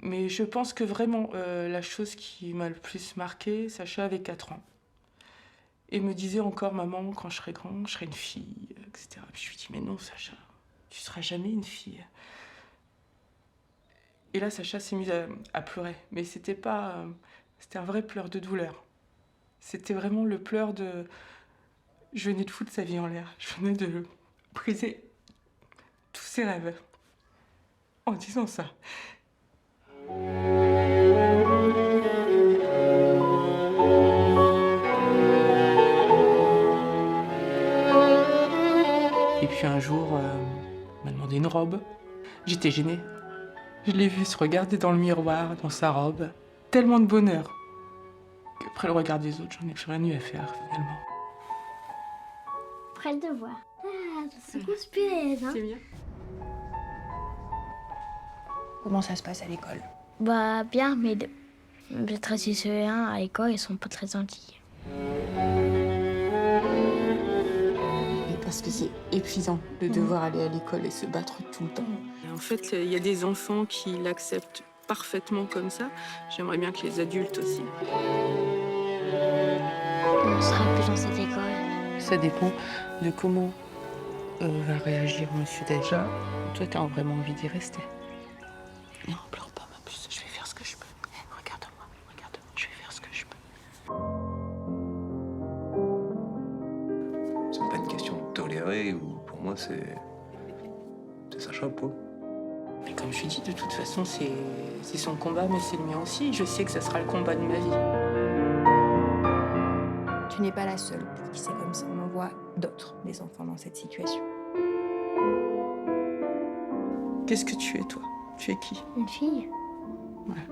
Mais je pense que vraiment, la chose qui m'a le plus marquée, Sacha avait 4 ans et me disait encore: «Maman, quand je serai grand, je serai une fille», et cetera. Puis je lui dis: «Mais non Sacha, tu seras jamais une fille». Et là, Sacha s'est mis à pleurer, mais c'était pas, c'était un vrai pleur de douleur. C'était vraiment le pleur de je venais de foutre sa vie en l'air. Je venais de briser tous ses rêves en disant ça. Et puis un jour, il m'a demandé une robe. J'étais gênée. Je l'ai vu se regarder dans le miroir, dans sa robe. Tellement de bonheur qu'après le regard des autres, j'en ai plus rien eu à faire finalement. Après le devoir. Ah, c'est conspiré, hein. C'est bien. Comment ça se passe à l'école? Bah, bien, mais les très lycéens à l'école, ils sont pas très gentils. Parce que c'est épuisant de devoir aller à l'école et se battre tout le temps. En fait, il y a des enfants qui l'acceptent parfaitement comme ça. J'aimerais bien que les adultes aussi. On sera plus dans cette école. Ça dépend de comment va réagir Monsieur Daja. Toi, t'as vraiment envie d'y rester. Non, pleure pas, ma puce. Je vais faire ce que je peux. Regarde-moi, je vais faire ce que je peux. C'est pas une question de tolérer ou pour moi c'est sa chapeau. Mais comme je dis, de toute façon, c'est son combat, mais c'est le mien aussi. Je sais que ça sera le combat de ma vie. Tu n'es pas la seule pour qui c'est comme ça. On en voit d'autres, des enfants dans cette situation. Qu'est-ce que tu es, toi? Tu es qui? Une fille? Ouais.